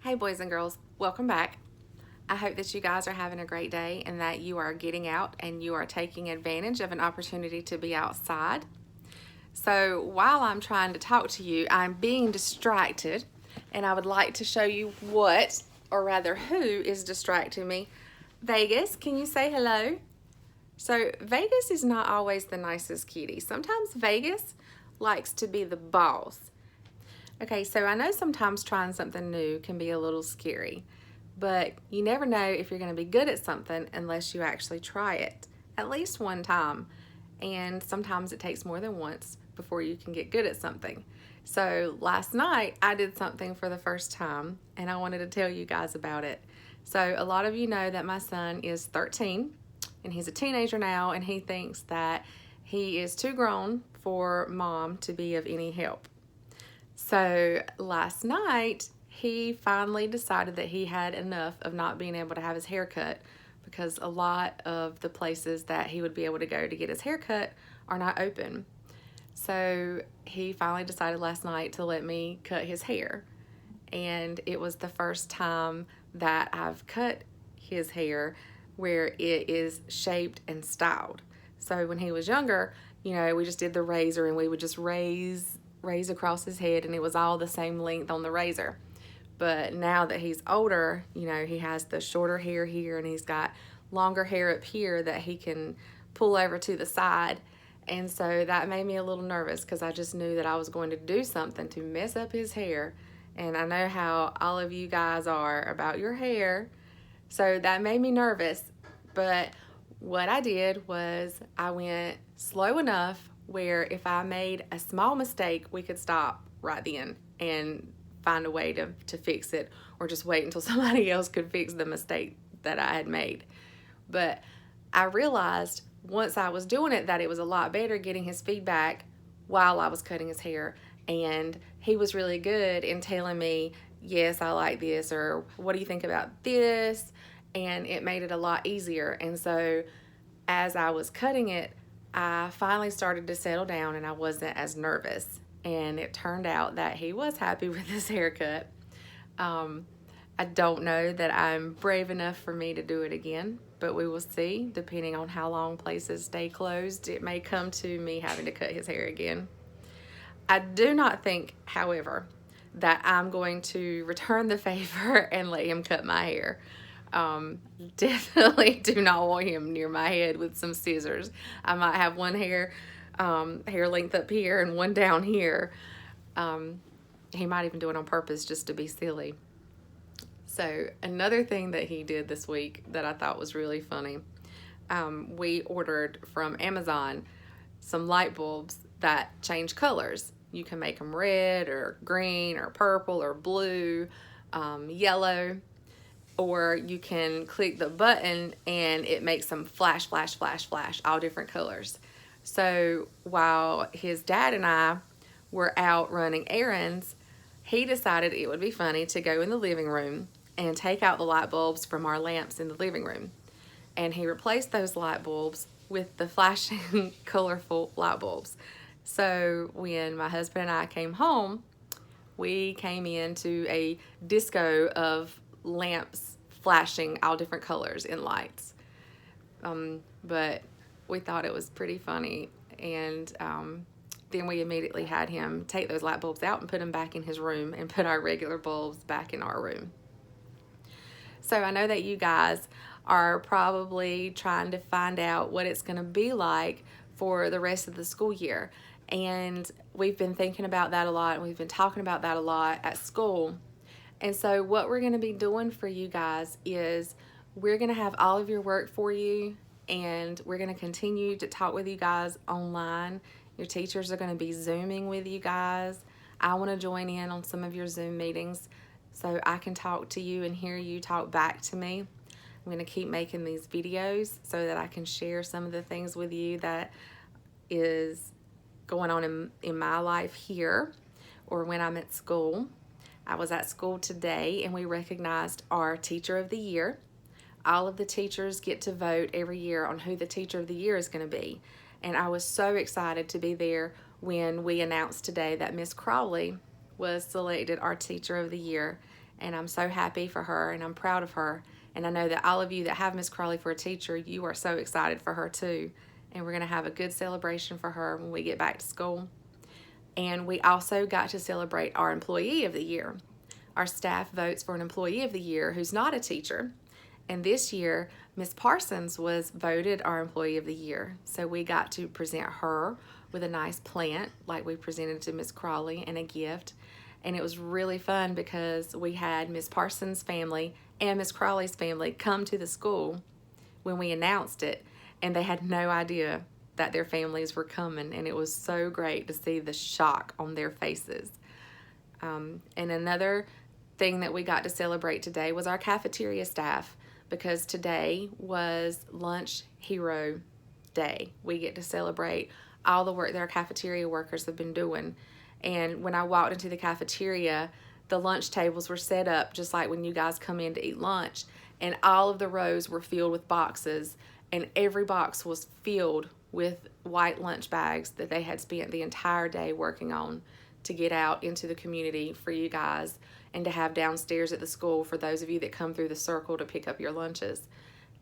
Hey, boys and girls, welcome back. I hope that you guys are having a great day and that you are getting out and you are taking advantage of an opportunity to be outside. So, while I'm trying to talk to you, I'm being distracted, and I would like to show you what, or rather, who is distracting me. Vegas, can you say hello? So, Vegas is not always the nicest kitty. Sometimes Vegas likes to be the boss. Okay, so I know sometimes trying something new can be a little scary, but you never know if you're going to be good at something unless you actually try it at least one time. And sometimes it takes more than once before you can get good at something. So last night I did something for the first time and I wanted to tell you guys about it. So a lot of you know that my son is 13 and he's a teenager now, and he thinks that he is too grown for mom to be of any help. So last night, he finally decided that he had enough of not being able to have his hair cut, because a lot of the places that he would be able to go to get his hair cut are not open. So he finally decided last night to let me cut his hair. And it was the first time that I've cut his hair where it is shaped and styled. So when he was younger, we just did the razor and we would just raise across his head, and it was all the same length on the razor. But now that he's older, he has the shorter hair here and he's got longer hair up here that he can pull over to the side. And so that made me a little nervous because I just knew that I was going to do something to mess up his hair. And I know how all of you guys are about your hair. So that made me nervous. But what I did was I went slow enough where if I made a small mistake, we could stop right then and find a way to fix it, or just wait until somebody else could fix the mistake that I had made. But I realized once I was doing it that it was a lot better getting his feedback while I was cutting his hair. And he was really good in telling me, yes, I like this, or what do you think about this? And it made it a lot easier. And so as I was cutting it, I finally started to settle down and I wasn't as nervous. And it turned out that he was happy with his haircut. Um, I don't know that I'm brave enough for me to do it again, but we will see. Depending on how long places stay closed, it may come to me having to cut his hair again. I do not think, however, that I'm going to return the favor and let him cut my hair. Definitely do not want him near my head with some scissors. I might have one hair length up here and one down here. He might even do it on purpose just to be silly. So another thing that he did this week that I thought was really funny, we ordered from Amazon some light bulbs that change colors. You can make them red or green or purple or blue, yellow, or you can click the button and it makes them flash, flash, flash, flash, all different colors. So while his dad and I were out running errands, he decided it would be funny to go in the living room and take out the light bulbs from our lamps in the living room. And he replaced those light bulbs with the flashing, colorful light bulbs. So when my husband and I came home, we came into a disco of lamps flashing all different colors and lights. But we thought it was pretty funny. And then we immediately had him take those light bulbs out and put them back in his room and put our regular bulbs back in our room. So I know that you guys are probably trying to find out what it's going to be like for the rest of the school year. And we've been thinking about that a lot, and we've been talking about that a lot at school. And so what we're going to be doing for you guys is we're going to have all of your work for you, and we're going to continue to talk with you guys online. Your teachers are going to be Zooming with you guys. I want to join in on some of your Zoom meetings so I can talk to you and hear you talk back to me. I'm going to keep making these videos so that I can share some of the things with you that is going on in my life here or when I'm at school. I was at school today and we recognized our Teacher of the Year. All of the teachers get to vote every year on who the Teacher of the Year is going to be. And I was so excited to be there when we announced today that Miss Crawley was selected our Teacher of the Year. And I'm so happy for her, and I'm proud of her. And I know that all of you that have Miss Crawley for a teacher, you are so excited for her too. And we're going to have a good celebration for her when we get back to school. And we also got to celebrate our Employee of the Year. Our staff votes for an Employee of the Year who's not a teacher. And this year, Miss Parsons was voted our Employee of the Year. So we got to present her with a nice plant like we presented to Miss Crawley, and a gift. And it was really fun because we had Miss Parsons' family and Miss Crawley's family come to the school when we announced it, and they had no idea that their families were coming, and it was so great to see the shock on their faces. And another thing that we got to celebrate today was our cafeteria staff, because today was Lunch Hero Day. We get to celebrate all the work that our cafeteria workers have been doing. And when I walked into the cafeteria, the lunch tables were set up just like when you guys come in to eat lunch, and all of the rows were filled with boxes, and every box was filled with white lunch bags that they had spent the entire day working on to get out into the community for you guys, and to have downstairs at the school for those of you that come through the circle to pick up your lunches.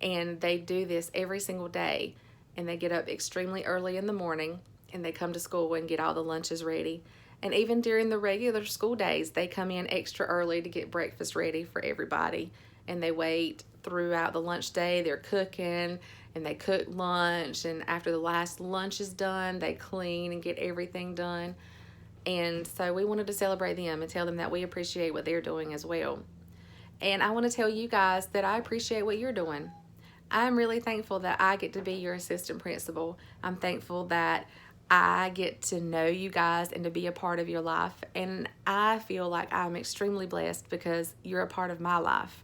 And they do this every single day, and they get up extremely early in the morning, and they come to school and get all the lunches ready. And even during the regular school days, they come in extra early to get breakfast ready for everybody. And they wait throughout the lunch day. They're cooking, and they cook lunch. And after the last lunch is done, they clean and get everything done. And so we wanted to celebrate them and tell them that we appreciate what they're doing as well. And I want to tell you guys that I appreciate what you're doing. I'm really thankful that I get to be your assistant principal. I'm thankful that I get to know you guys and to be a part of your life. And I feel like I'm extremely blessed because you're a part of my life.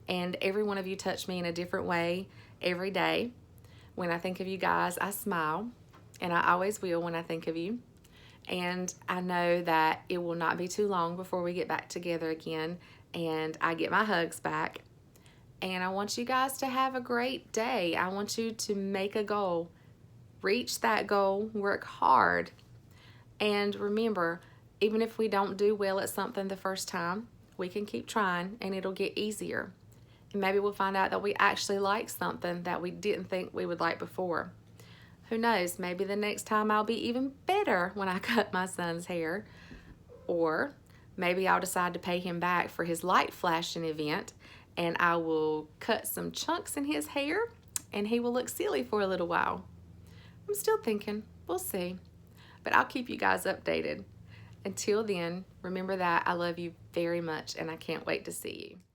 And every one of you touch me in a different way every day. When I think of you guys, I smile, and I always will when I think of you. And I know that it will not be too long before we get back together again and I get my hugs back. And I want you guys to have a great day. I want you to make a goal. Reach that goal, work hard, and remember, even if we don't do well at something the first time, we can keep trying and it'll get easier. And maybe we'll find out that we actually like something that we didn't think we would like before. Who knows, maybe the next time I'll be even better when I cut my son's hair. Or maybe I'll decide to pay him back for his light flashing event, and I will cut some chunks in his hair and he will look silly for a little while. I'm still thinking, we'll see. But I'll keep you guys updated. Until then, remember that I love you very much and I can't wait to see you.